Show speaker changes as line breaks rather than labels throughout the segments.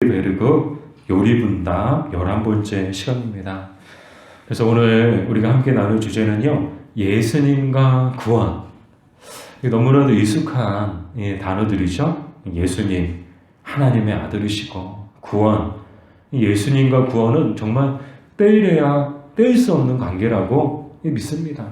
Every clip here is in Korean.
베르그 요리분담 11번째 시간입니다. 그래서 오늘 우리가 함께 나눌 주제는요, 예수님과 구원. 너무나도 익숙한 단어들이죠. 예수님, 하나님의 아들이시고 구원. 예수님과 구원은 정말 떼이래야 떼일 수 없는 관계라고 믿습니다.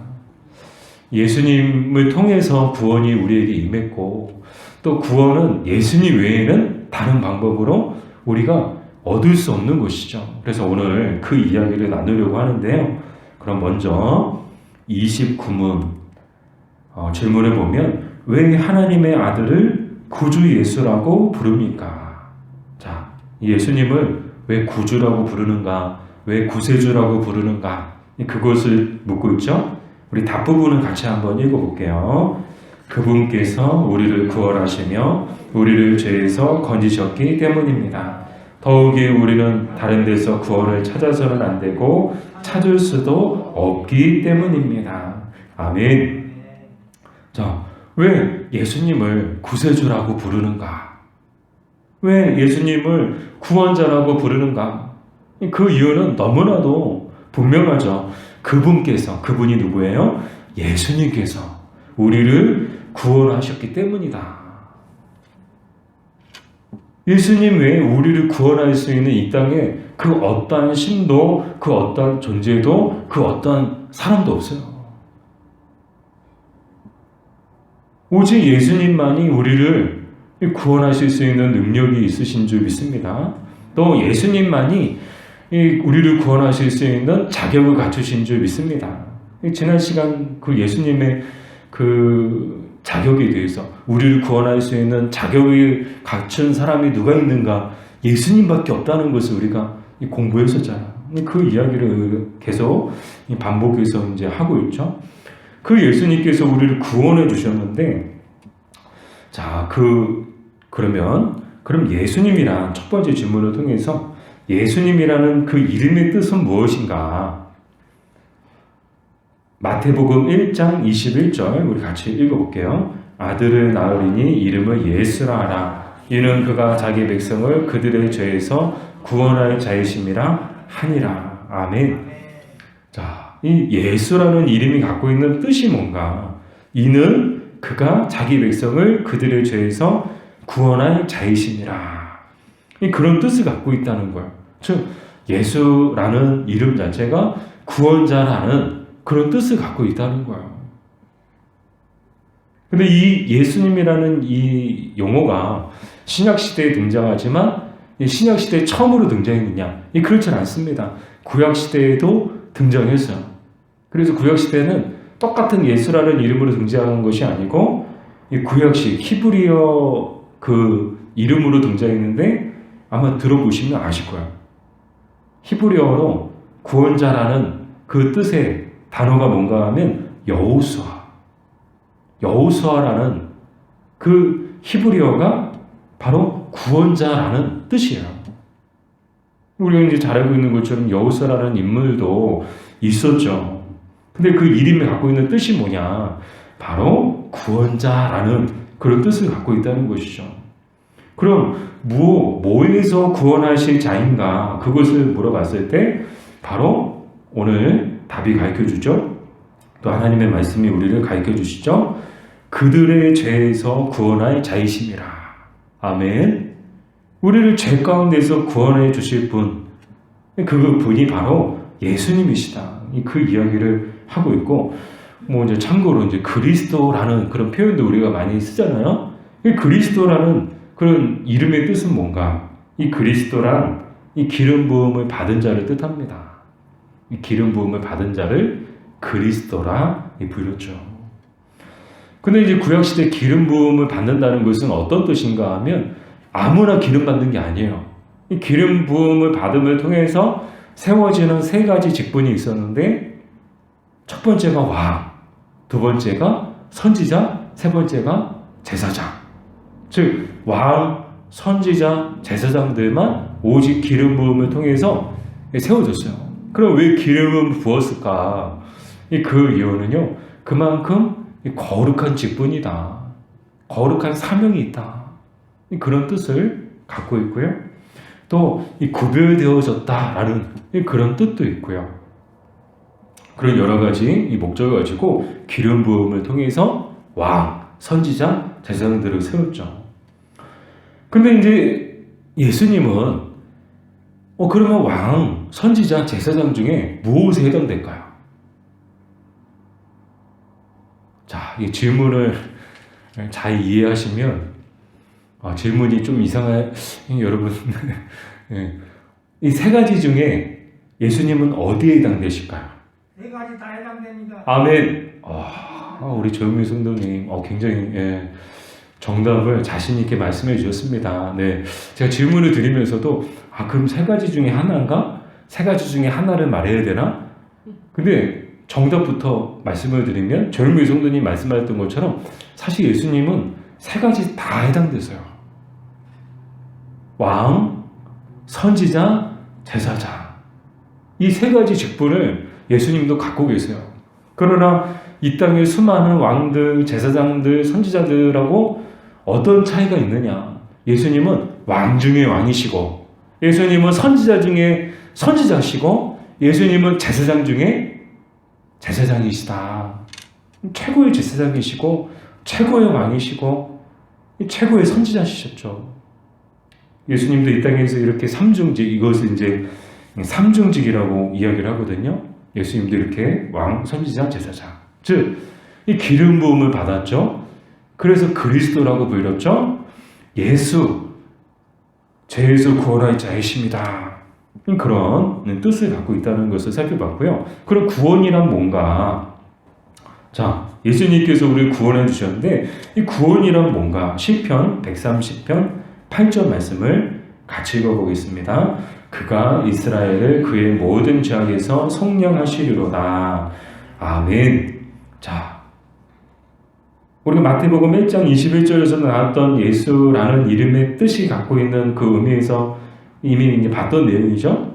예수님을 통해서 구원이 우리에게 임했고, 또 구원은 예수님 외에는 다른 방법으로 우리가 얻을 수 없는 것이죠. 그래서 오늘 그 이야기를 나누려고 하는데요. 그럼 먼저 29문 질문을 보면, 왜 하나님의 아들을 구주 예수라고 부릅니까? 자, 예수님을 왜 구주라고 부르는가? 왜 구세주라고 부르는가? 그것을 묻고 있죠. 우리 답부분을 같이 한번 읽어볼게요. 그분께서 우리를 구원하시며 우리를 죄에서 건지셨기 때문입니다. 더욱이 우리는 다른 데서 구원을 찾아서는 안 되고 찾을 수도 없기 때문입니다. 아멘. 자, 왜 예수님을 구세주라고 부르는가? 왜 예수님을 구원자라고 부르는가? 그 이유는 너무나도 분명하죠. 그분이 누구예요? 예수님께서 우리를 구원하셨기 때문이다. 예수님 외에 우리를 구원할 수 있는 이 땅에 그 어떠한 신도, 그 어떠한 존재도, 그 어떠한 사람도 없어요. 오직 예수님만이 우리를 구원하실 수 있는 능력이 있으신 줄 믿습니다. 또 예수님만이 우리를 구원하실 수 있는 자격을 갖추신 줄 믿습니다. 지난 시간 그 예수님의 그 자격에 대해서, 우리를 구원할 수 있는 자격을 갖춘 사람이 누가 있는가? 예수님밖에 없다는 것을 우리가 공부했었잖아요. 그 이야기를 계속 반복해서 이제 하고 있죠. 그 예수님께서 우리를 구원해 주셨는데, 자, 그럼 예수님이란 첫 번째 질문을 통해서 예수님이라는 그 이름의 뜻은 무엇인가? 마태복음 1장 21절 우리 같이 읽어볼게요. 아들을 낳으리니 이름을 예수라 하라. 이는 그가 자기 백성을 그들의 죄에서 구원할 자이심이라 하니라. 아멘. 자, 이 예수라는 이름이 갖고 있는 뜻이 뭔가? 이는 그가 자기 백성을 그들의 죄에서 구원할 자이심이라. 그런 뜻을 갖고 있다는 거예요. 즉, 예수라는 이름 자체가 구원자라는 그런 뜻을 갖고 있다는 거예요. 근데 이 예수님이라는 이 용어가 신약시대에 등장하지만 신약시대에 처음으로 등장했느냐? 그렇지 않습니다. 구약시대에도 등장했어요. 그래서 구약시대는 똑같은 예수라는 이름으로 등장한 것이 아니고 구약식 히브리어 그 이름으로 등장했는데, 아마 들어보시면 아실 거예요. 히브리어로 구원자라는 그 뜻의 단어가 뭔가 하면 여호수아라는 그 히브리어가 바로 구원자라는 뜻이에요. 우리가 이제 잘 알고 있는 것처럼 여호수아라는 인물도 있었죠. 근데 그 이름이 갖고 있는 뜻이 뭐냐? 바로 구원자라는 그런 뜻을 갖고 있다는 것이죠. 그럼 뭐에서 구원하실 자인가? 그것을 물어봤을 때 바로 오늘 답이 가르쳐주죠. 또 하나님의 말씀이 우리를 가르쳐주시죠. 그들의 죄에서 구원할 자이심이라. 아멘. 우리를 죄 가운데서 구원해 주실 분, 그분이 바로 예수님이시다. 그 이야기를 하고 있고, 이제 참고로 이제 그리스도라는 그런 표현도 우리가 많이 쓰잖아요. 그리스도라는 그런 이름의 뜻은 뭔가? 이 그리스도란 이 기름 부음을 받은 자를 뜻합니다. 이 기름 부음을 받은 자를 그리스도라 부르죠. 근데 이제 구약시대 기름 부음을 받는다는 것은 어떤 뜻인가 하면 아무나 기름 받는 게 아니에요. 이 기름 부음을 받음을 통해서 세워지는 세 가지 직분이 있었는데, 첫 번째가 왕, 두 번째가 선지자, 세 번째가 제사장. 즉 왕, 선지자, 제사장들만 오직 기름 부음을 통해서 세워졌어요. 그럼 왜 기름을 부었을까? 그 이유는요, 그만큼 거룩한 직분이다. 거룩한 사명이 있다. 그런 뜻을 갖고 있고요. 또 이 구별되어졌다라는 그런 뜻도 있고요. 그런 여러 가지 이 목적을 가지고 기름 부음을 통해서 왕, 선지자, 제사장들을 세웠죠. 근데 이제 예수님은 그러면 왕, 선지자, 제사장 중에 무엇에 해당될까요? 자, 이 질문을 잘 이해하시면 질문이 좀 이상해 여러분. 이 세 가지 중에 예수님은 어디에 해당되실까요?
네 가지 다 해당됩니다.
아멘. 우리 조영미 성도님 굉장히 정답을 자신 있게 말씀해 주셨습니다. 네, 제가 질문을 드리면서도 그럼 세 가지 중에 하나인가? 세 가지 중에 하나를 말해야 되나? 근데 정답부터 말씀을 드리면 조영미 성도님 말씀하셨던 것처럼 사실 예수님은 세 가지 다 해당되세요. 왕, 선지자, 제사장. 이 세 가지 직분을 예수님도 갖고 계세요. 그러나 이 땅의 수많은 왕들, 제사장들, 선지자들하고 어떤 차이가 있느냐? 예수님은 왕 중에 왕이시고, 예수님은 선지자 중에 선지자시고, 예수님은 제사장 중에 제사장이시다. 최고의 제사장이시고, 최고의 왕이시고, 최고의 선지자시셨죠. 예수님도 이 땅에서 이렇게 삼중직, 이것을 이제 삼중직이라고 이야기를 하거든요. 예수님도 이렇게 왕, 선지자, 제사장. 즉, 이 기름 부음을 받았죠. 그래서 그리스도라고 불렸죠. 예수, 죄에서 구원할 자이십니다. 그런 뜻을 갖고 있다는 것을 살펴봤고요. 그럼 구원이란 뭔가? 자, 예수님께서 우리를 구원해 주셨는데 이 구원이란 뭔가? 시편 130편 8절 말씀을 같이 읽어보겠습니다. 그가 이스라엘을 그의 모든 죄악에서 속량하시리로다. 아멘. 자, 우리가 마태복음 1장 21절에서 나왔던 예수라는 이름의 뜻이 갖고 있는 그 의미에서 이미 이제 봤던 내용이죠.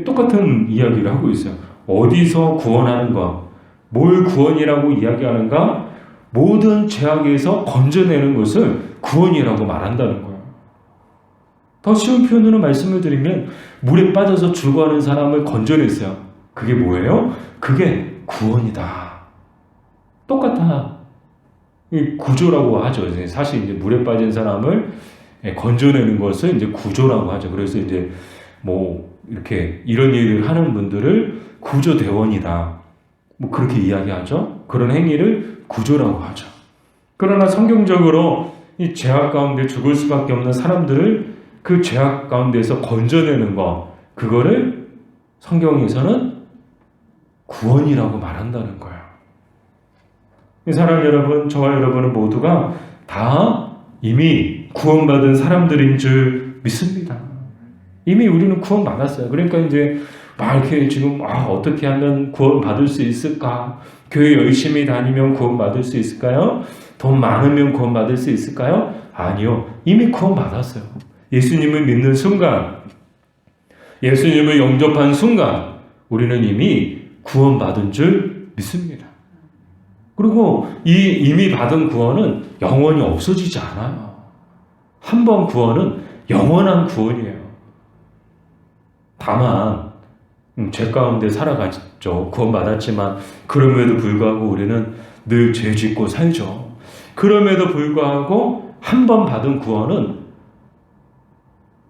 똑같은 이야기를 하고 있어요. 어디서 구원하는 것, 뭘 구원이라고 이야기하는가? 모든 죄악에서 건져내는 것을 구원이라고 말한다는 거예요. 더 쉬운 표현으로 말씀을 드리면 물에 빠져서 죽어가는 사람을 건져냈어요. 그게 뭐예요? 그게 구원이다. 똑같아. 이 구조라고 하죠. 사실 이제 물에 빠진 사람을 건져내는 것을 이제 구조라고 하죠. 그래서 이제 뭐 이렇게 이런 일을 하는 분들을 구조대원이다. 뭐 그렇게 이야기하죠. 그런 행위를 구조라고 하죠. 그러나 성경적으로 이 죄악 가운데 죽을 수밖에 없는 사람들을 그 죄악 가운데서 건져내는 것, 그거를 성경에서는 구원이라고 말한다는 거예요. 사랑 여러분, 저와 여러분은 모두가 다 이미 구원받은 사람들인 줄 믿습니다. 이미 우리는 구원받았어요. 그러니까 이제 막 이렇게 지금 어떻게 하면 구원받을 수 있을까? 교회 열심히 다니면 구원받을 수 있을까요? 돈 많으면 구원받을 수 있을까요? 아니요. 이미 구원받았어요. 예수님을 믿는 순간, 예수님을 영접한 순간 우리는 이미 구원받은 줄 믿습니다. 그리고 이 이미 받은 구원은 영원히 없어지지 않아요. 한 번 구원은 영원한 구원이에요. 다만 죄 가운데 살아가죠. 구원받았지만 그럼에도 불구하고 우리는 늘 죄 짓고 살죠. 그럼에도 불구하고 한 번 받은 구원은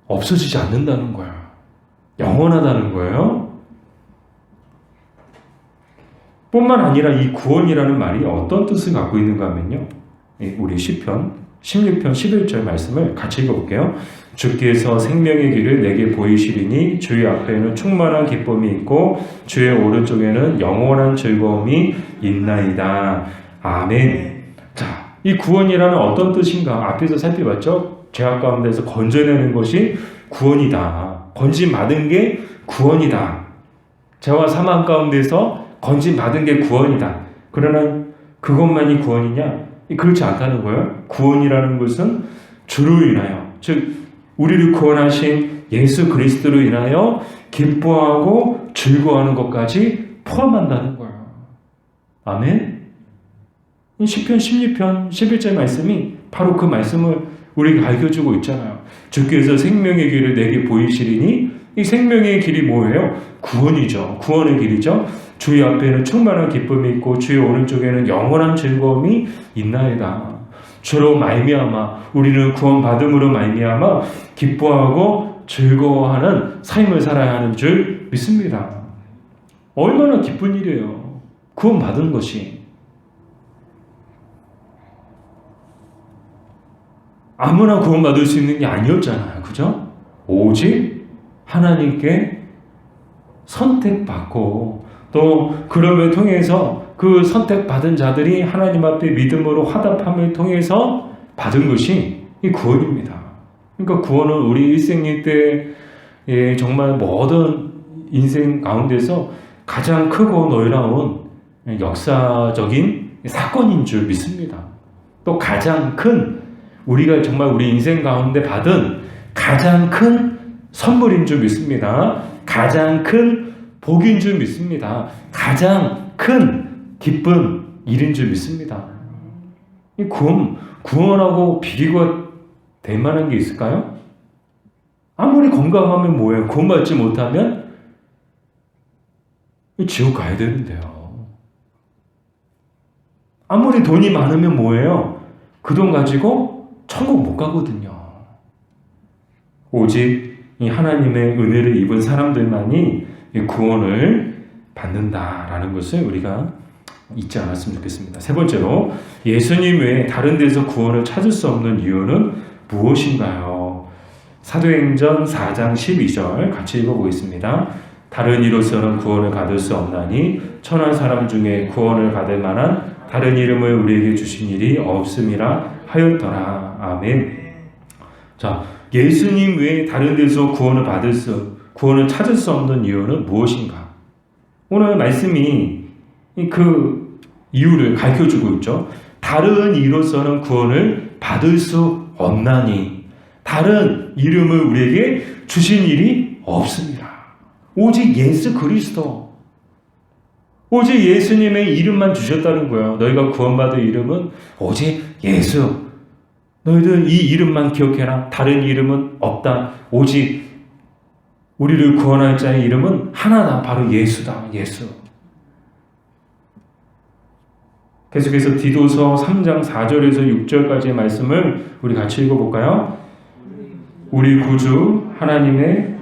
없어지지 않는다는 거예요. 영원하다는 거예요. 뿐만 아니라 이 구원이라는 말이 어떤 뜻을 갖고 있는가 하면요. 우리 시편 16편 11절 말씀을 같이 읽어볼게요. 주께서 생명의 길을 내게 보이시리니 주의 앞에는 충만한 기쁨이 있고 주의 오른쪽에는 영원한 즐거움이 있나이다. 아멘. 자, 이 구원이라는 어떤 뜻인가? 앞에서 살펴봤죠? 죄악 가운데서 건져내는 것이 구원이다. 건짐받은 게 구원이다. 죄와 사망 가운데서 건짐받은 게 구원이다. 그러나 그것만이 구원이냐? 그렇지 않다는 거예요. 구원이라는 것은 주로 인하여, 즉 우리를 구원하신 예수 그리스도로 인하여 기뻐하고 즐거워하는 것까지 포함한다는 거예요. 아멘. 이 시편 16편 11절 말씀이 바로 그 말씀을 우리에게 알려주고 있잖아요. 주께서 생명의 길을 내게 보이시리니 이 생명의 길이 뭐예요? 구원이죠. 구원의 길이죠. 주의 앞에는 충만한 기쁨이 있고 주의 오른쪽에는 영원한 즐거움이 있나이다. 주로 말미암아 우리는 구원받음으로 말미암아 기뻐하고 즐거워하는 삶을 살아야 하는 줄 믿습니다. 얼마나 기쁜 일이에요. 구원받은 것이. 아무나 구원받을 수 있는 게 아니었잖아요. 그죠? 오직 하나님께 선택받고 또 그럼을 통해서 그 선택받은 자들이 하나님 앞에 믿음으로 화답함을 통해서 받은 것이 이 구원입니다. 그러니까 구원은 우리 일생일 때 정말 모든 인생 가운데서 가장 크고 놀라운 역사적인 사건인 줄 믿습니다. 또 가장 큰 우리가 정말 우리 인생 가운데 받은 가장 큰 선물인 줄 믿습니다. 가장 큰 복인 줄 믿습니다. 가장 큰 기쁜 일인 줄 믿습니다. 이 구원하고 비교가 될 만한 게 있을까요? 아무리 건강하면 뭐예요? 구원받지 못하면 지옥 가야 되는데요. 아무리 돈이 많으면 뭐예요? 그 돈 가지고 천국 못 가거든요. 오직 이 하나님의 은혜를 입은 사람들만이 구원을 받는다라는 것을 우리가 잊지 않았으면 좋겠습니다. 세 번째로 예수님 외에 다른 데서 구원을 찾을 수 없는 이유는 무엇인가요? 사도행전 4장 12절 같이 읽어보겠습니다. 다른 이로서는 구원을 받을 수 없나니 천한 사람 중에 구원을 받을 만한 다른 이름을 우리에게 주신 일이 없음이라 하였더라. 아멘. 자, 예수님 외에 다른 데서 구원을 찾을 수 없는 이유는 무엇인가? 오늘 말씀이 그 이유를 가르쳐주고 있죠. 다른 이로서는 구원을 받을 수 없나니 다른 이름을 우리에게 주신 일이 없습니다. 오직 예수 그리스도, 오직 예수님의 이름만 주셨다는 거예요. 너희가 구원받을 이름은 오직 예수. 너희들 이 이름만 기억해라. 다른 이름은 없다. 오직 우리를 구원할 자의 이름은 하나다. 바로 예수다. 예수. 계속해서 디도서 3장 4절에서 6절까지의 말씀을 우리 같이 읽어볼까요? 우리 구주 하나님의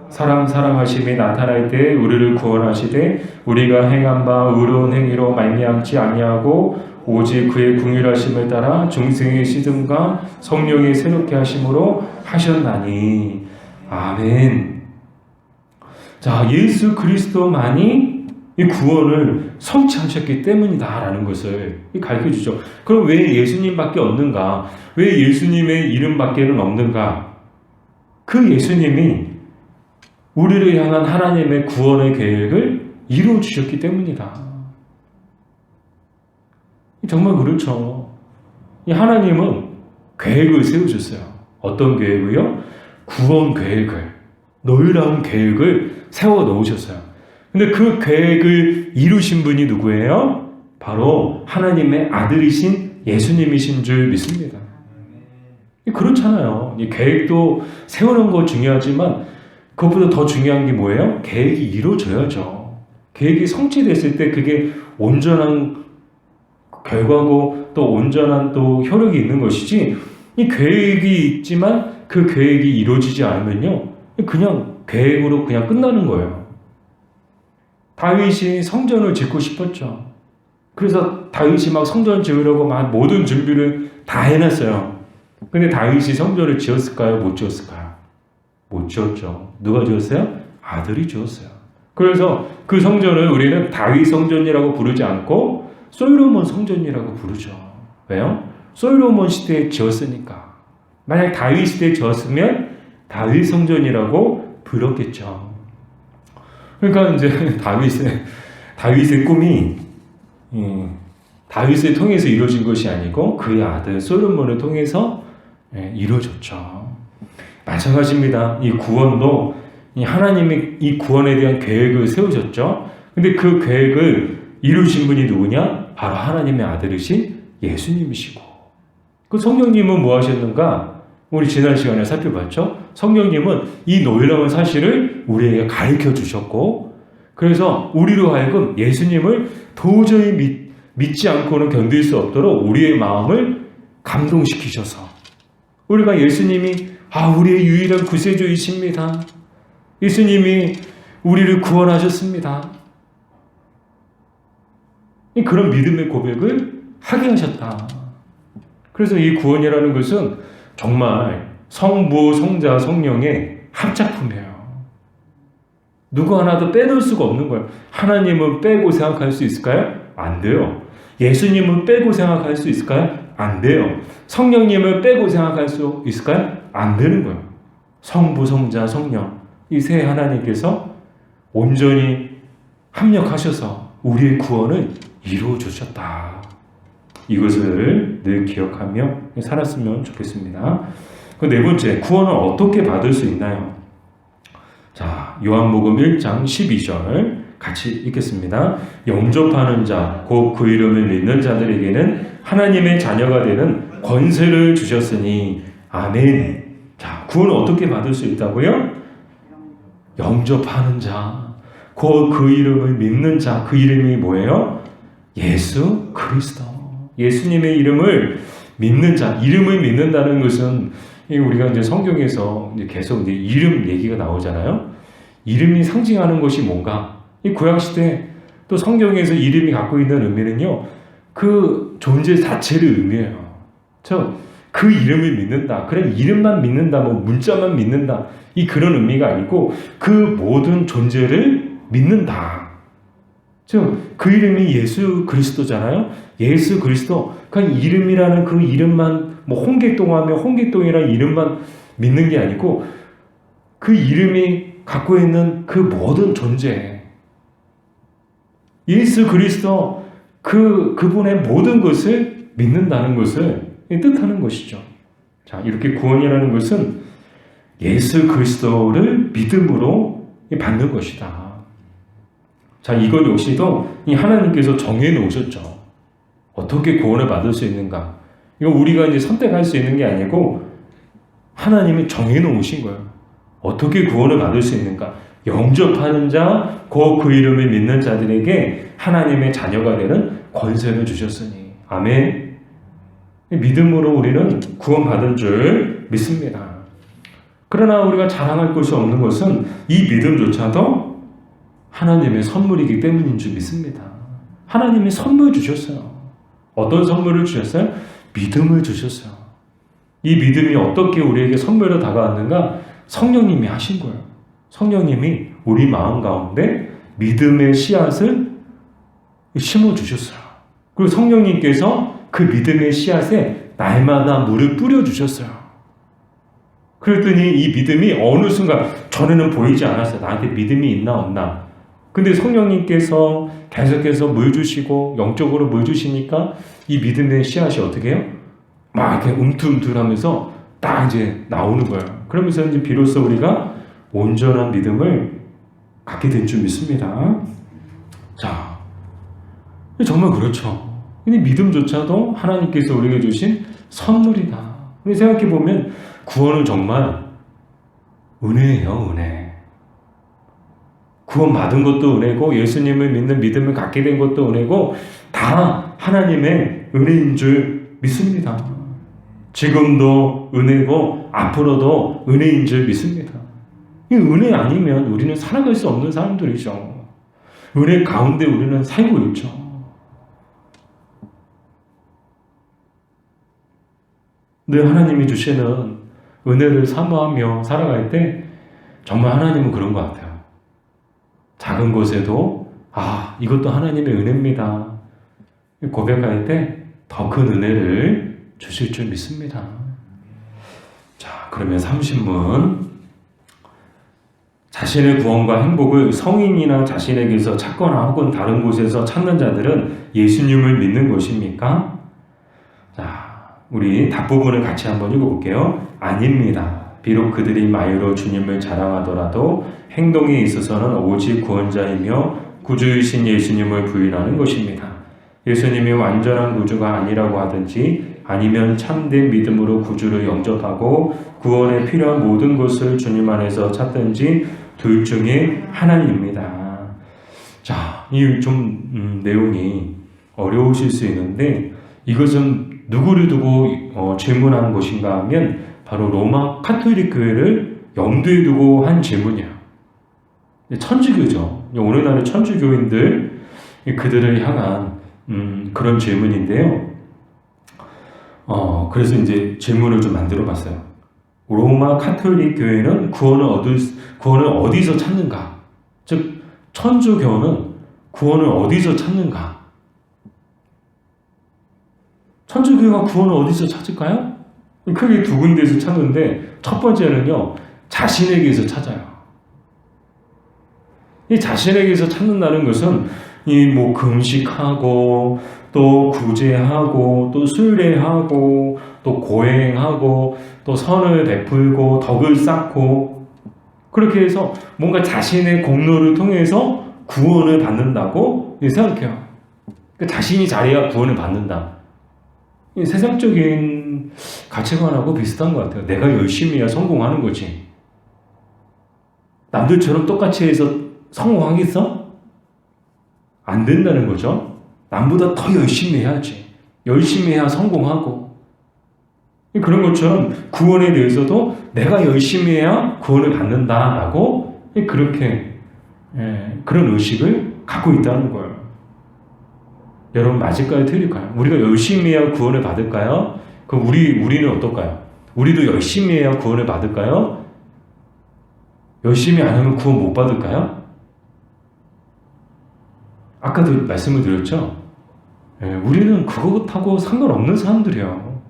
사랑하심이 나타날 때 우리를 구원하시되 우리가 행한 바 의로운 행위로 말미암지 아니하고 오직 그의 긍휼하심을 따라 중생의 씻음과 성령의 새롭게 하심으로 하셨나니. 아멘. 자, 예수 그리스도만이 이 구원을 성취하셨기 때문이다라는 것을 가르쳐주죠. 그럼 왜 예수님밖에 없는가? 왜 예수님의 이름밖에는 없는가? 그 예수님이 우리를 향한 하나님의 구원의 계획을 이루어 주셨기 때문이다. 정말 그렇죠. 이 하나님은 계획을 세우셨어요. 어떤 계획을요? 구원 계획을, 놀라운 계획을 세워 놓으셨어요. 근데 그 계획을 이루신 분이 누구예요? 바로 하나님의 아들이신 예수님이신 줄 믿습니다. 그렇잖아요. 이 계획도 세우는 거 중요하지만 그것보다 더 중요한 게 뭐예요? 계획이 이루어져야죠. 계획이 성취됐을 때 그게 온전한 결과고 또 온전한 또 효력이 있는 것이지, 이 계획이 있지만 그 계획이 이루어지지 않으면요, 그냥 계획으로 그냥 끝나는 거예요. 다윗이 성전을 짓고 싶었죠. 그래서 다윗이 막 성전 지으려고 막 모든 준비를 다 해놨어요. 근데 다윗이 성전을 지었을까요? 못 지었을까요? 못 지었죠. 누가 지었어요? 아들이 지었어요. 그래서 그 성전을 우리는 다윗 성전이라고 부르지 않고 솔로몬 성전이라고 부르죠. 왜요? 솔로몬 시대에 지었으니까. 만약 다윗 시대에 지었으면 다윗 성전이라고 불렀겠죠. 그러니까 이제 다윗의 꿈이 다윗을 통해서 이루어진 것이 아니고 그의 아들 솔로몬을 통해서 이루어졌죠. 마찬가지입니다. 이 구원도 하나님이 이 구원에 대한 계획을 세우셨죠. 근데 그 계획을 이루신 분이 누구냐? 바로 하나님의 아들이신 예수님이시고, 그 성령님은 뭐 하셨는가? 우리 지난 시간에 살펴봤죠? 성령님은 이 놀라운 사실을 우리에게 가르쳐 주셨고, 그래서 우리로 하여금 예수님을 도저히 믿지 않고는 견딜 수 없도록 우리의 마음을 감동시키셔서 우리가 예수님이 우리의 유일한 구세주이십니다. 예수님이 우리를 구원하셨습니다. 그런 믿음의 고백을 하게 하셨다. 그래서 이 구원이라는 것은 정말 성부, 성자, 성령의 합작품이에요. 누구 하나도 빼놓을 수가 없는 거예요. 하나님은 빼고 생각할 수 있을까요? 안 돼요. 예수님은 빼고 생각할 수 있을까요? 안 돼요. 성령님을 빼고 생각할 수 있을까요? 안 되는 거예요. 성부, 성자, 성령 이 세 하나님께서 온전히 합력하셔서 우리의 구원을 이루어 주셨다. 이것을 늘 기억하며 살았으면 좋겠습니다. 그 네 번째, 구원을 어떻게 받을 수 있나요? 자, 요한복음 1장 12절 같이 읽겠습니다. 영접하는 자, 곧 그 이름을 믿는 자들에게는 하나님의 자녀가 되는 권세를 주셨으니 아멘. 자, 구원을 어떻게 받을 수 있다고요? 영접하는 자, 곧 그 이름을 믿는 자, 그 이름이 뭐예요? 예수 그리스도. 예수님의 이름을 믿는 자, 이름을 믿는다는 것은 우리가 이제 성경에서 이제 계속 이제 이름 얘기가 나오잖아요. 이름이 상징하는 것이 뭔가? 이 구약 시대 또 성경에서 이름이 갖고 있는 의미는요, 그 존재 자체를 의미해요. 그 이름을 믿는다. 그냥 이름만 믿는다, 뭐 문자만 믿는다. 이 그런 의미가 아니고 그 모든 존재를 믿는다. 그 이름이 예수 그리스도잖아요. 예수 그리스도. 그냥 이름이라는 그 이름만 뭐 홍길동하면 홍길동이라는 이름만 믿는 게 아니고 그 이름이 갖고 있는 그 모든 존재, 예수 그리스도 그분의 모든 것을 믿는다는 것을 뜻하는 것이죠. 자, 이렇게 구원이라는 것은 예수 그리스도를 믿음으로 받는 것이다. 자, 이것 역시도 이 하나님께서 정해 놓으셨죠. 어떻게 구원을 받을 수 있는가? 이거 우리가 이제 선택할 수 있는 게 아니고 하나님이 정해 놓으신 거예요. 어떻게 구원을 받을 수 있는가? 영접하는 자, 곧 그 이름을 믿는 자들에게 하나님의 자녀가 되는 권세를 주셨으니. 아멘. 믿음으로 우리는 구원받은 줄 믿습니다. 그러나 우리가 자랑할 것이 없는 것은 이 믿음조차도 하나님의 선물이기 때문인 줄 믿습니다. 하나님이 선물 주셨어요. 어떤 선물을 주셨어요? 믿음을 주셨어요. 이 믿음이 어떻게 우리에게 선물로 다가왔는가? 성령님이 하신 거예요. 성령님이 우리 마음 가운데 믿음의 씨앗을 심어주셨어요. 그리고 성령님께서 그 믿음의 씨앗에 날마다 물을 뿌려주셨어요. 그랬더니 이 믿음이 어느 순간 전에는 보이지 않았어요. 나한테 믿음이 있나 없나. 근데 성령님께서 계속해서 물 주시고 영적으로 물 주시니까 이 믿음의 씨앗이 어떻게 해요? 막 이렇게 움틀움틀하면서 딱 이제 나오는 거예요. 그러면서 이제 비로소 우리가 온전한 믿음을 갖게 된 줄 믿습니다. 자, 정말 그렇죠. 근데 믿음조차도 하나님께서 우리에게 주신 선물이다. 근데 생각해 보면 구원은 정말 은혜예요, 은혜. 구원 받은 것도 은혜고 예수님을 믿는 믿음을 갖게 된 것도 은혜고 다 하나님의 은혜인 줄 믿습니다. 지금도 은혜고 앞으로도 은혜인 줄 믿습니다. 이 은혜 아니면 우리는 살아갈 수 없는 사람들이죠. 은혜 가운데 우리는 살고 있죠. 늘 하나님이 주시는 은혜를 사모하며 살아갈 때 정말 하나님은 그런 것 같아요. 작은 것에도 이것도 하나님의 은혜입니다. 고백할 때 더 큰 은혜를 주실 줄 믿습니다. 자, 그러면 30문. 자신의 구원과 행복을 성인이나 자신에게서 찾거나 혹은 다른 곳에서 찾는 자들은 예수님을 믿는 것입니까? 자, 우리 답부분을 같이 한번 읽어볼게요. 아닙니다. 비록 그들이 말로 주님을 자랑하더라도 행동에 있어서는 오직 구원자이며 구주이신 예수님을 부인하는 것입니다. 예수님이 완전한 구주가 아니라고 하든지 아니면 참된 믿음으로 구주를 영접하고 구원에 필요한 모든 것을 주님 안에서 찾든지 둘 중에 하나입니다. 자, 이 좀 내용이 어려우실 수 있는데 이것은 누구를 두고 질문한 것인가 하면 바로 로마 카톨릭 교회를 염두에 두고 한 질문이야. 천주교죠. 오늘날의 천주교인들 그들을 향한 그런 질문인데요. 그래서 이제 질문을 좀 만들어 봤어요. 로마 카톨릭 교회는 구원을 어디서 찾는가? 즉, 천주교는 구원을 어디서 찾는가? 천주교가 구원을 어디서 찾을까요? 크게 두 군데에서 찾는데, 첫 번째는요, 자신에게서 찾아요. 이 자신에게서 찾는다는 것은 이 뭐 금식하고 또 구제하고 또 순례하고 또 고행하고 또 선을 베풀고 덕을 쌓고 그렇게 해서 뭔가 자신의 공로를 통해서 구원을 받는다고 생각해요. 그러니까 자신이 잘해야 구원을 받는다. 이 세상적인 가치관하고 비슷한 것 같아요. 내가 열심히 해야 성공하는 거지. 남들처럼 똑같이 해서 성공하겠어? 안 된다는 거죠. 남보다 더 열심히 해야지. 열심히 해야 성공하고. 그런 것처럼 구원에 대해서도 내가 열심히 해야 구원을 받는다라고 그렇게 그런 의식을 갖고 있다는 거예요. 여러분 맞을까요? 틀릴까요? 우리가 열심히 해야 구원을 받을까요? 그럼 우리는 어떨까요? 우리도 열심히 해야 구원을 받을까요? 열심히 안 하면 구원 못 받을까요? 아까도 말씀을 드렸죠? 우리는 그것하고 상관없는 사람들이에요.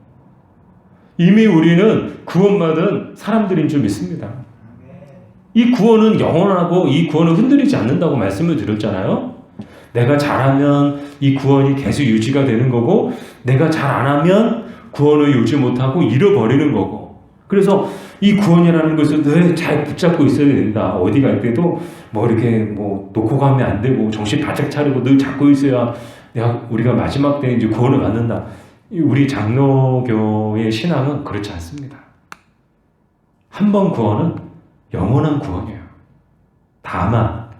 이미 우리는 구원받은 사람들인 줄 믿습니다. 이 구원은 영원하고 이 구원은 흔들리지 않는다고 말씀을 드렸잖아요. 내가 잘하면 이 구원이 계속 유지가 되는 거고 내가 잘 안 하면 구원을 유지 못하고 잃어버리는 거고 그래서 이 구원이라는 것을 늘 잘 붙잡고 있어야 된다. 어디 갈 때도 뭐 이렇게 뭐 놓고 가면 안 되고 정신 바짝 차리고 늘 잡고 있어야 우리가 마지막 때 이제 구원을 받는다. 우리 장로교의 신앙은 그렇지 않습니다. 한 번 구원은 영원한 구원이에요. 다만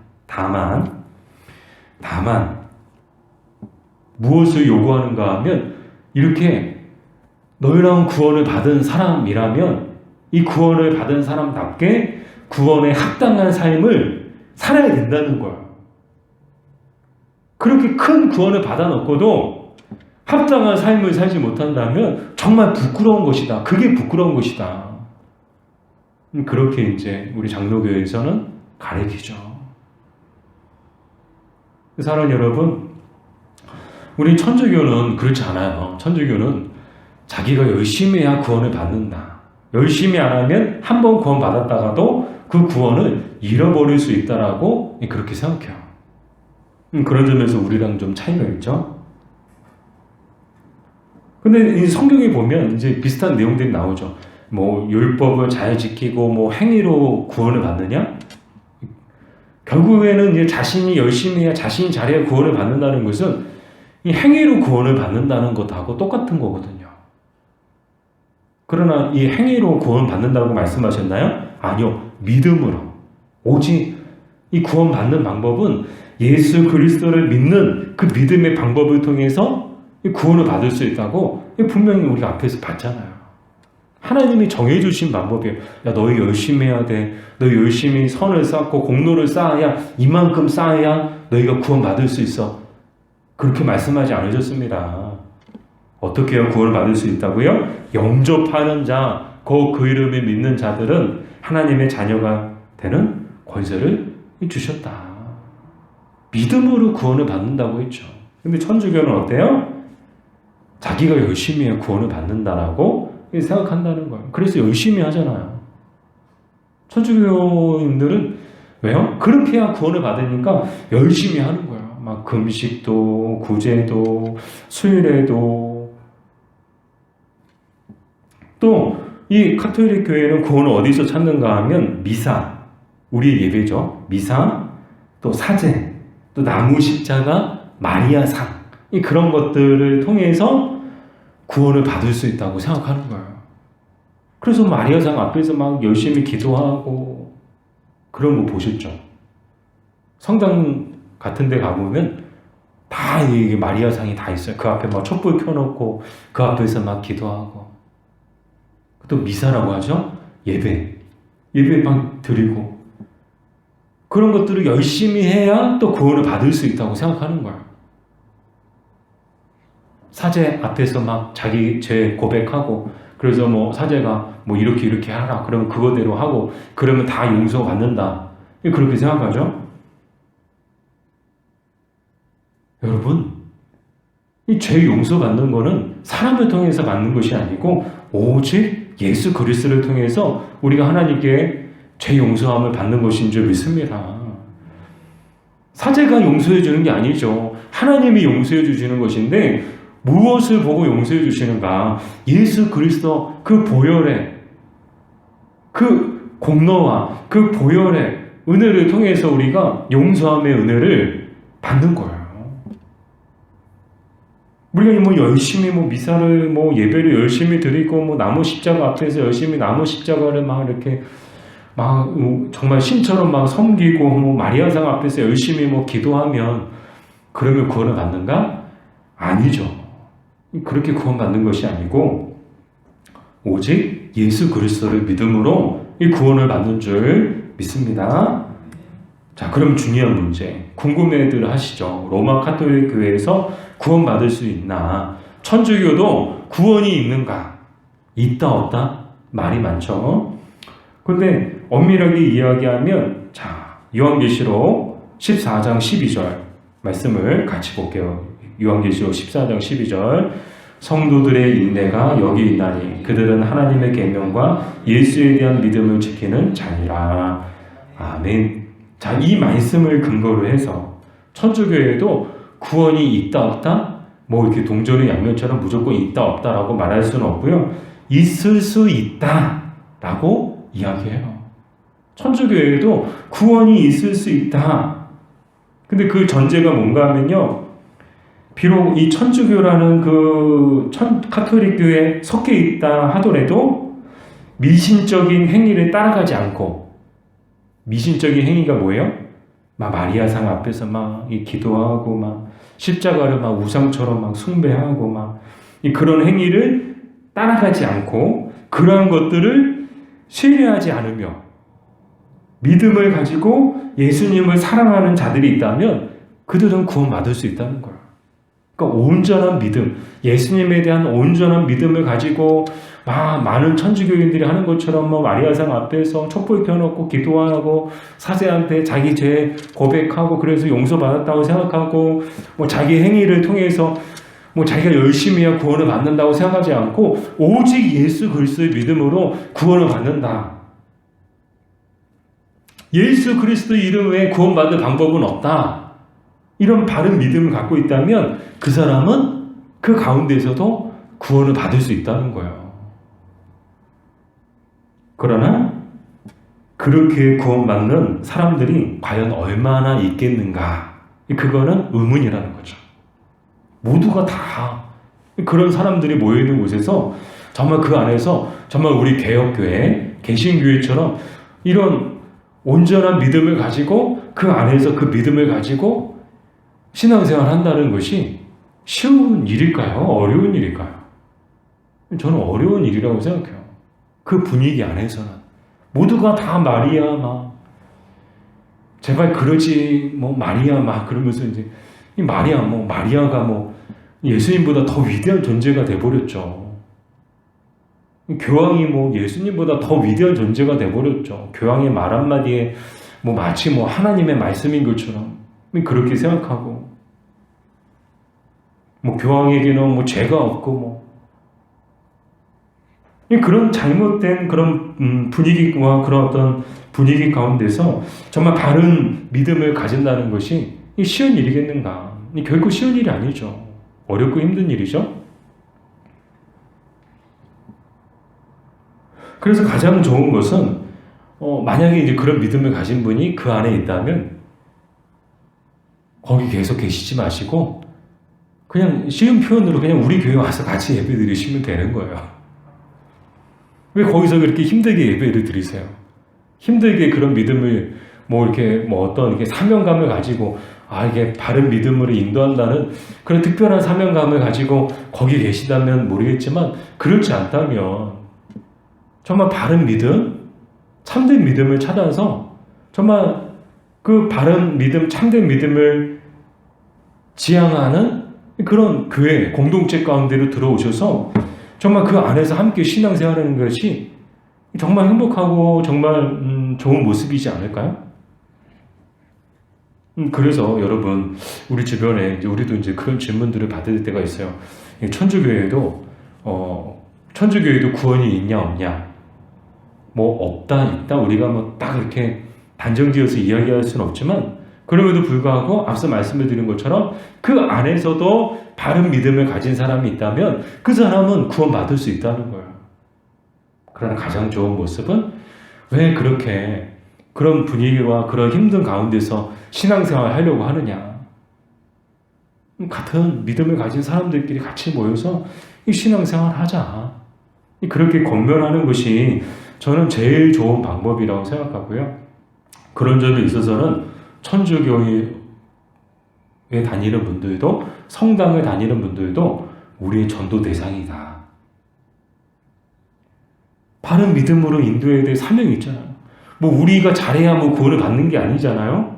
무엇을 요구하는가 하면 이렇게 놀라운 구원을 받은 사람이라면 이 구원을 받은 사람답게 구원에 합당한 삶을 살아야 된다는 거예요. 그렇게 큰 구원을 받아놓고도 합당한 삶을 살지 못한다면 정말 부끄러운 것이다. 그게 부끄러운 것이다. 그렇게 이제 우리 장로교에서는 가르치죠. 사랑하는 여러분, 우리 천주교는 그렇지 않아요. 천주교는 자기가 열심히 해야 구원을 받는다. 열심히 안 하면 한 번 구원 받았다가도 그 구원을 잃어버릴 수 있다라고 그렇게 생각해요. 그런 점에서 우리랑 좀 차이가 있죠. 근데 이 성경에 보면 이제 비슷한 내용들이 나오죠. 뭐 율법을 잘 지키고 뭐 행위로 구원을 받느냐? 결국에는 이제 자신이 열심히 해야 자신이 잘해야 구원을 받는다는 것은 이 행위로 구원을 받는다는 것하고 똑같은 거거든요. 그러나 이 행위로 구원 받는다고 말씀하셨나요? 아니요. 믿음으로. 오직 이 구원 받는 방법은 예수 그리스도를 믿는 그 믿음의 방법을 통해서 구원을 받을 수 있다고 분명히 우리가 앞에서 봤잖아요. 하나님이 정해주신 방법이에요. 야, 너희 열심히 해야 돼. 너희 열심히 선을 쌓고 공로를 쌓아야 이만큼 쌓아야 너희가 구원 받을 수 있어. 그렇게 말씀하지 않으셨습니다. 어떻게 해야 구원을 받을 수 있다고요? 영접하는 자, 그 이름을 믿는 자들은 하나님의 자녀가 되는 권세를 주셨다. 믿음으로 구원을 받는다고 했죠. 근데 천주교는 어때요? 자기가 열심히 해야 구원을 받는다라고 생각한다는 거예요. 그래서 열심히 하잖아요. 천주교인들은 왜요? 그렇게 해야 구원을 받으니까 열심히 하는 거예요. 막 금식도, 구제도, 수일에도. 또 이 카톨릭 교회는 구원을 어디서 찾는가 하면 미사, 우리의 예배죠. 미사, 또 사제, 또 나무 십자가, 마리아상, 그런 것들을 통해서 구원을 받을 수 있다고 생각하는 거예요. 그래서 마리아상 앞에서 막 열심히 기도하고 그런 거 보셨죠? 성당 같은 데 가보면 다 이게 마리아상이 다 있어요. 그 앞에 막 촛불 켜놓고 그 앞에서 막 기도하고 또 미사라고 하죠? 예배 막 드리고 그런 것들을 열심히 해야 또 구원을 받을 수 있다고 생각하는 거예요. 사제 앞에서 막 자기 죄 고백하고 그래서 뭐 사제가 뭐 이렇게 하라 그러면 그거대로 하고 그러면 다 용서받는다 그렇게 생각하죠? 여러분 이 죄 용서받는 거는 사람을 통해서 받는 것이 아니고 오직 예수 그리스도를 통해서 우리가 하나님께 죄 용서함을 받는 것인 줄 믿습니다. 사제가 용서해 주는 게 아니죠. 하나님이 용서해 주시는 것인데 무엇을 보고 용서해 주시는가? 예수 그리스도 그 보혈의 그 공로와 그 보혈의 은혜를 통해서 우리가 용서함의 은혜를 받는 거예요. 우리가 뭐 열심히 뭐 미사를 뭐 예배를 열심히 드리고 뭐 나무 십자가 앞에서 열심히 나무 십자가를 막 이렇게 막 정말 신처럼 막 섬기고 뭐 마리아상 앞에서 열심히 뭐 기도하면 그러면 구원을 받는가? 아니죠. 그렇게 구원받는 것이 아니고 오직 예수 그리스도를 믿음으로 이 구원을 받는 줄 믿습니다. 자, 그럼 중요한 문제 궁금해들 하시죠. 로마 가톨릭 교회에서 구원받을 수 있나? 천주교도 구원이 있는가? 있다 없다? 말이 많죠. 그런데 엄밀하게 이야기하면 자, 요한계시록 14장 12절 말씀을 같이 볼게요. 요한계시록 14장 12절 성도들의 인내가 여기 있나니 그들은 하나님의 계명과 예수에 대한 믿음을 지키는 자니라. 아멘. 자, 이 말씀을 근거로 해서 천주교에도 구원이 있다 없다? 뭐 이렇게 동전의 양면처럼 무조건 있다 없다라고 말할 수는 없고요. 있을 수 있다라고 이야기해요. 천주교에도 구원이 있을 수 있다. 근데 그 전제가 뭔가 하면요. 비록 이 천주교라는 그 카톨릭교에 섞여 있다 하더라도 미신적인 행위를 따라가지 않고 미신적인 행위가 뭐예요? 막 마리아상 앞에서 막 기도하고 막 십자가를 막 우상처럼 막 숭배하고 막 그런 행위를 따라가지 않고 그러한 것들을 신뢰하지 않으며 믿음을 가지고 예수님을 사랑하는 자들이 있다면 그들은 구원받을 수 있다는 거예요. 그러니까 온전한 믿음, 예수님에 대한 온전한 믿음을 가지고 많은 천주교인들이 하는 것처럼 뭐 마리아상 앞에서 촛불 켜놓고 기도하고 사제한테 자기 죄 고백하고 그래서 용서받았다고 생각하고 뭐 자기 행위를 통해서 뭐 자기가 열심히 해야 구원을 받는다고 생각하지 않고 오직 예수 그리스도의 믿음으로 구원을 받는다. 예수 그리스도 이름 외에 구원받을 방법은 없다. 이런 바른 믿음을 갖고 있다면 그 사람은 그 가운데서도 구원을 받을 수 있다는 거예요. 그러나 그렇게 구원받는 사람들이 과연 얼마나 있겠는가? 그거는 의문이라는 거죠. 모두가 다 그런 사람들이 모여있는 곳에서 정말 그 안에서 정말 우리 개혁교회, 개신교회처럼 이런 온전한 믿음을 가지고 그 안에서 그 믿음을 가지고 신앙생활 한다는 것이 쉬운 일일까요? 어려운 일일까요? 저는 어려운 일이라고 생각해요. 그 분위기 안에서는 모두가 다 마리아 막 제발 그러지 뭐 마리아 막 그러면서 이제 이 마리아 뭐 마리아가 뭐 예수님보다 더 위대한 존재가 돼버렸죠. 교황이 뭐 예수님보다 더 위대한 존재가 돼버렸죠. 교황의 말 한마디에 뭐 마치 뭐 하나님의 말씀인 것처럼 그렇게 생각하고 뭐 교황에게는 뭐 죄가 없고 뭐 그런 잘못된 그런 분위기와 그런 어떤 분위기 가운데서 정말 바른 믿음을 가진다는 것이 쉬운 일이겠는가? 결코 쉬운 일이 아니죠. 어렵고 힘든 일이죠. 그래서 가장 좋은 것은 만약에 이제 그런 믿음을 가진 분이 그 안에 있다면 거기 계속 계시지 마시고 그냥 쉬운 표현으로 그냥 우리 교회 와서 같이 예배 드리시면 되는 거예요. 왜 거기서 그렇게 힘들게 예배를 드리세요? 힘들게 그런 믿음을 이렇게 어떤 이렇게 사명감을 가지고 이게 바른 믿음으로 인도한다는 그런 특별한 사명감을 가지고 거기 계시다면 모르겠지만 그렇지 않다면 정말 바른 믿음, 참된 믿음을 찾아서 정말 그 바른 믿음, 참된 믿음을 지향하는 그런 교회 공동체 가운데로 들어오셔서 정말 그 안에서 함께 신앙생활하는 것이 정말 행복하고 정말 좋은 모습이지 않을까요? 그래서 여러분 우리 주변에 우리도 이제 그런 질문들을 받을 때가 있어요. 천주교회도 구원이 있냐 없냐 없다 있다 우리가 딱 이렇게 단정지어서 이야기할 수는 없지만 그럼에도 불구하고 앞서 말씀을 드린 것처럼 그 안에서도 바른 믿음을 가진 사람이 있다면 그 사람은 구원받을 수 있다는 거예요. 그러나 가장 좋은 모습은 왜 그렇게 그런 분위기와 그런 힘든 가운데서 신앙생활을 하려고 하느냐. 같은 믿음을 가진 사람들끼리 같이 모여서 이 신앙생활을 하자. 그렇게 권면하는 것이 저는 제일 좋은 방법이라고 생각하고요. 그런 점에 있어서는 천주교회에 다니는 분들도 성당을 다니는 분들도 우리의 전도 대상이다. 바른 믿음으로 인도해야 될 사명이 있잖아요. 우리가 잘해야 구원을 받는 게 아니잖아요.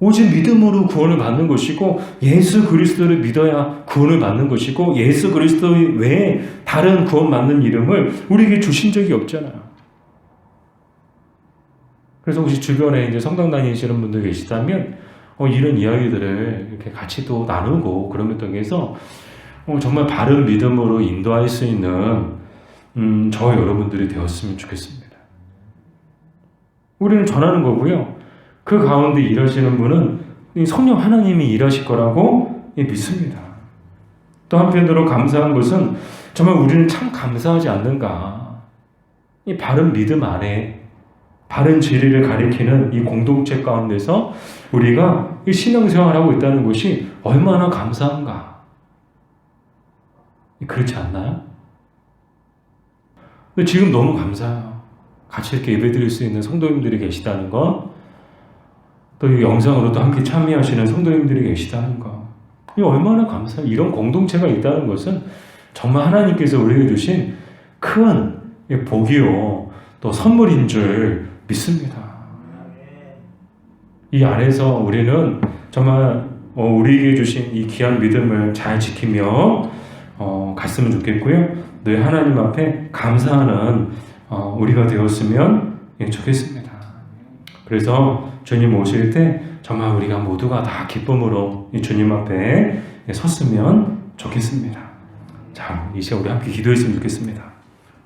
오직 믿음으로 구원을 받는 것이고 예수 그리스도를 믿어야 구원을 받는 것이고 예수 그리스도 외에 다른 구원받는 이름을 우리에게 주신 적이 없잖아요. 그래서 혹시 주변에 이제 성당 다니시는 분들 계시다면 이런 이야기들을 이렇게 같이 또 나누고 그러면 통해서 정말 바른 믿음으로 인도할 수 있는 저 여러분들이 되었으면 좋겠습니다. 우리는 전하는 거고요. 그 가운데 일하시는 분은 성령 하나님이 일하실 거라고 믿습니다. 또 한편으로 감사한 것은 정말 우리는 참 감사하지 않는가. 이 바른 믿음 안에 바른 진리를 가리키는 이 공동체 가운데서 우리가 이 신앙생활하고 있다는 것이 얼마나 감사한가. 그렇지 않나요? 근데 지금 너무 감사해요. 같이 이렇게 예배드릴 수 있는 성도님들이 계시다는 것, 또 이 영상으로도 함께 참여하시는 성도님들이 계시다는 것, 이 얼마나 감사해요. 이런 공동체가 있다는 것은 정말 하나님께서 우리에게 주신 큰 복이요, 또 선물인 줄 믿습니다. 이 안에서 우리는 정말 우리에게 주신 이 귀한 믿음을 잘 지키며 갔으면 좋겠고요. 늘 하나님 앞에 감사하는 우리가 되었으면 좋겠습니다. 그래서 주님 오실 때 정말 우리가 모두가 다 기쁨으로 이 주님 앞에 섰으면 좋겠습니다. 자, 이제 우리 함께 기도했으면 좋겠습니다.